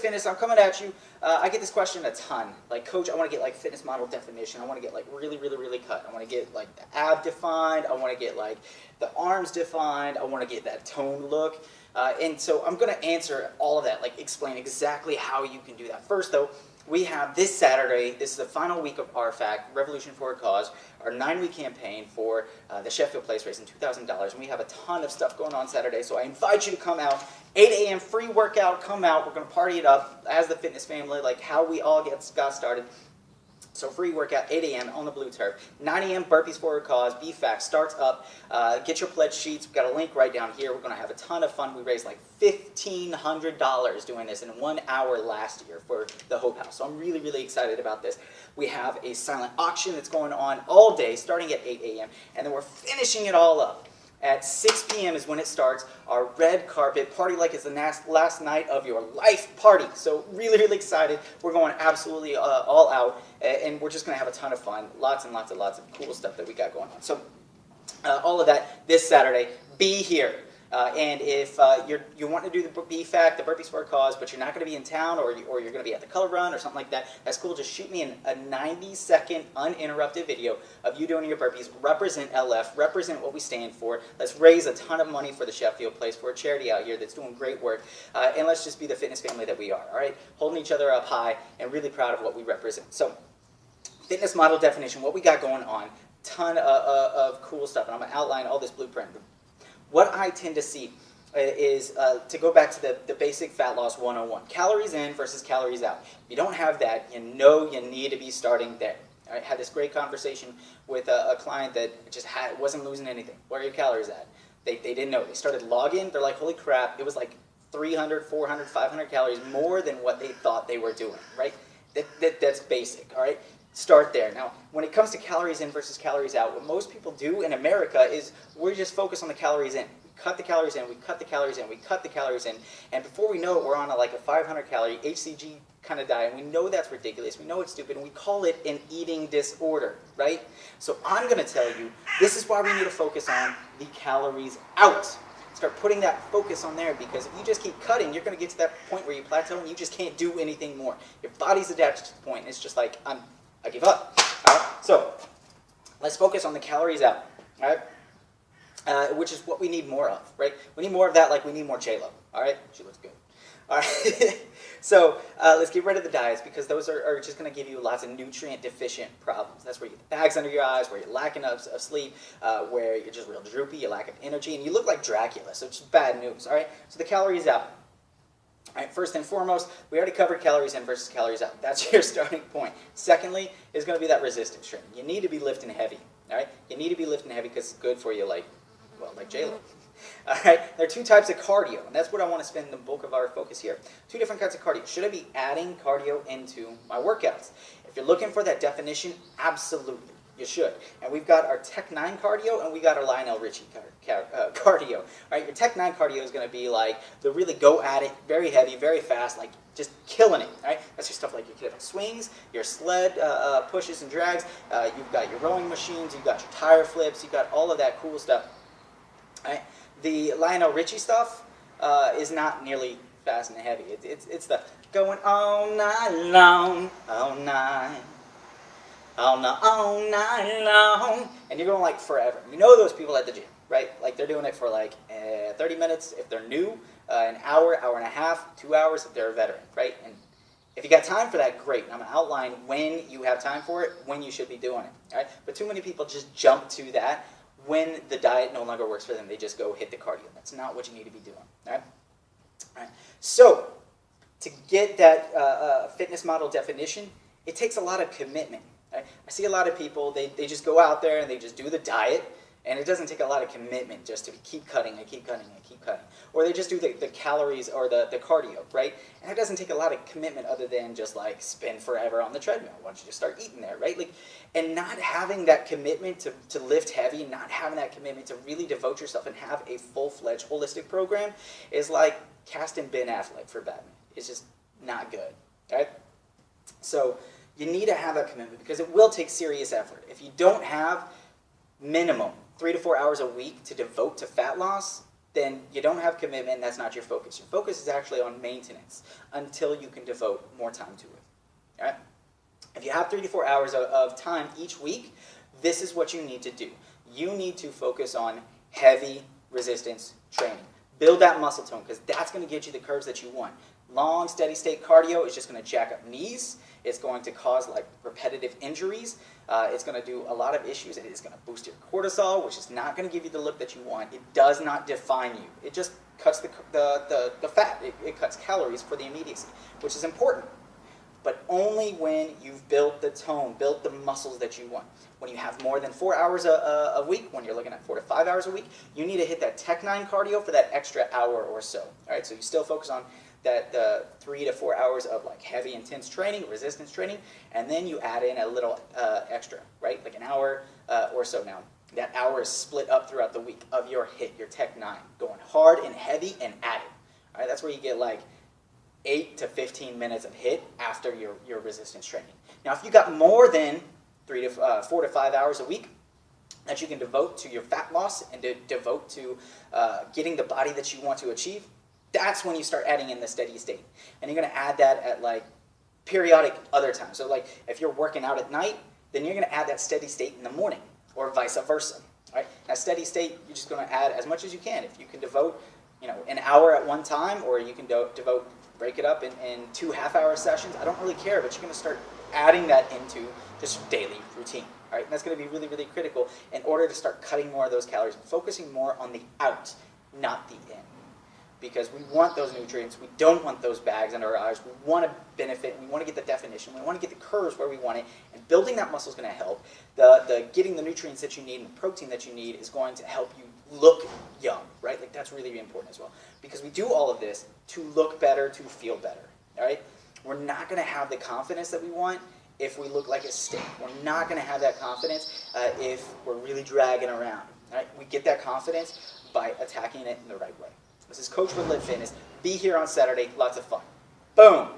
Fitness, I'm coming at you. I get this question a ton. Like, Coach, I want to get like fitness model definition. I want to get like really, really, really cut. I want to get like the ab defined. I want to get like the arms defined. I want to get that toned look. And so I'm going to answer all of that, like explain exactly how you can do that. First, though, we have this Saturday, this is the final week of RFAC, Revolution for a Cause, our 9-week campaign for the Sheffield Place race in $2,000. And we have a ton of stuff going on Saturday, so I invite you to come out. 8 a.m. free workout, come out. We're going to party it up as the fitness family, like how we all got started. So free workout, 8 a.m. on the blue turf. 9 a.m. burpees for a cause. BFAC starts up. Get your pledge sheets. We've got a link right down here. We're going to have a ton of fun. We raised like $1,500 doing this in 1 hour last year for the Hope House. So I'm really, really excited about this. We have a silent auction that's going on all day, starting at 8 a.m. And then we're finishing it all up. At 6 p.m. is when it starts, our red carpet party like it's the last night of your life party. So really, really excited. We're going absolutely all out, and we're just going to have a ton of fun. Lots and lots and lots of cool stuff that we got going on. So all of that this Saturday. Be here. And if you want to do the BFAC, the Burpees for a Cause, but you're not going to be in town or you're going to be at the color run or something like that, that's cool. Just shoot me a 90-second uninterrupted video of you doing your burpees. Represent LF. Represent what we stand for. Let's raise a ton of money for the Sheffield Place, for a charity out here that's doing great work. And let's just be the fitness family that we are, all right? Holding each other up high and really proud of what we represent. So fitness model definition, what we got going on, ton of cool stuff. And I'm going to outline all this blueprint. What I tend to see is, to go back to the basic fat loss 101, calories in versus calories out. If you don't have that, you know you need to be starting there. I had this great conversation with a client that just wasn't losing anything. Where are your calories at? They didn't know. They started logging. They're like, holy crap, it was like 300, 400, 500 calories more than what they thought they were doing, right? That's basic, all right? Start there. Now, when it comes to calories in versus calories out, what most people do in America is we just focus on the calories in. We cut the calories in, we cut the calories in, we cut the calories in, and before we know it, we're on like a 500-calorie HCG kind of diet, and we know that's ridiculous, we know it's stupid, and we call it an eating disorder, right? So I'm going to tell you, this is why we need to focus on the calories out. Start putting that focus on there, because if you just keep cutting, you're going to get to that point where you plateau and you just can't do anything more. Your body's adapted to the point, and it's just like, I give up. All right? So let's focus on the calories out, all right? Which is what we need more of, right? We need more of that, like we need more J-Lo, all right? She looks good. All right. So let's get rid of the diets, because those are just going to give you lots of nutrient deficient problems. That's where you get the bags under your eyes, where you're lacking of sleep, where you're just real droopy, you lack of energy, and you look like Dracula. So it's just bad news, all right? So the calories out. All right, first and foremost, we already covered calories in versus calories out. That's your starting point. Secondly, is going to be that resistance training. You need to be lifting heavy. All right, you need to be lifting heavy because it's good for you, like J-Lo. All right, there are 2 types of cardio, and that's what I want to spend the bulk of our focus here. 2 different kinds of cardio. Should I be adding cardio into my workouts? If you're looking for that definition, absolutely. You should. And we've got our Tech 9 cardio, and we got our Lionel Richie cardio. All right, your Tech 9 cardio is going to be like the really go at it, very heavy, very fast, like just killing it. All right, that's your stuff like your kettlebell swings, your sled pushes and drags. You've got your rowing machines, you've got your tire flips, you've got all of that cool stuff. All right, the Lionel Richie stuff is not nearly fast and heavy. It's the going all night long, all night. All night long, and you're going like forever. You know those people at the gym, right? Like they're doing it for like 30 minutes if they're new, an hour, hour and a half, 2 hours if they're a veteran, right? And if you got time for that, great. I'm going to outline when you have time for it, when you should be doing it, all right? But too many people just jump to that when the diet no longer works for them. They just go hit the cardio. That's not what you need to be doing, all right? All right. So to get that fitness model definition, it takes a lot of commitment. I see a lot of people, they just go out there and they just do the diet, and it doesn't take a lot of commitment just to keep cutting and keep cutting and keep cutting. Or they just do the calories or the cardio, right? And it doesn't take a lot of commitment other than just like spend forever on the treadmill. Why don't you just start eating there, right? Like, and not having that commitment to lift heavy, not having that commitment to really devote yourself and have a full-fledged holistic program is like casting Ben Affleck for Batman. It's just not good, right? So you need to have that commitment because it will take serious effort. If you don't have minimum 3 to 4 hours a week to devote to fat loss, then you don't have commitment, and that's not your focus. Your focus is actually on maintenance until you can devote more time to it. All right? If you have 3 to 4 hours of time each week, this is what you need to do. You need to focus on heavy resistance training. Build that muscle tone, because that's going to get you the curves that you want. Long, steady state cardio is just going to jack up knees. It's going to cause like repetitive injuries. It's going to do a lot of issues. It is going to boost your cortisol, which is not going to give you the look that you want. It does not define you. It just cuts the fat. It cuts calories for the immediacy, which is important. But only when you've built the tone, built the muscles that you want. When you have more than 4 hours a week, when you're looking at 4 to 5 hours a week, you need to hit that Tech 9 cardio for that extra hour or so. All right, so you still focus on the 3 to 4 hours of like heavy, intense training, resistance training, and then you add in a little extra, right? Like an hour or so now. That hour is split up throughout the week of your HIIT, your Tech 9, going hard and heavy and at it. All right, that's where you get like 8 to 15 minutes of HIIT after your resistance training. Now, if you got more than 4 to 5 hours a week that you can devote to your fat loss and to devote to getting the body that you want to achieve, that's when you start adding in the steady state. And you're going to add that at like periodic other times. So like if you're working out at night, then you're going to add that steady state in the morning, or vice versa. Right? Now, steady state, you're just going to add as much as you can. If you can devote, an hour at one time, or you can break it up in 2 half-hour sessions, I don't really care, but you're going to start adding that into just your daily routine. All right? And that's going to be really, really critical in order to start cutting more of those calories and focusing more on the out, not the in. Because we want those nutrients, we don't want those bags under our eyes, we want to benefit, we want to get the definition, we want to get the curves where we want it, and building that muscle is going to help. Getting the nutrients that you need and the protein that you need is going to help you look young, right? Like that's really, really important as well. Because we do all of this to look better, to feel better, all right? We're not going to have the confidence that we want if we look like a stick. We're not going to have that confidence if we're really dragging around, all right? We get that confidence by attacking it in the right way. This is Coach with Live Fitness. Be here on Saturday. Lots of fun. Boom.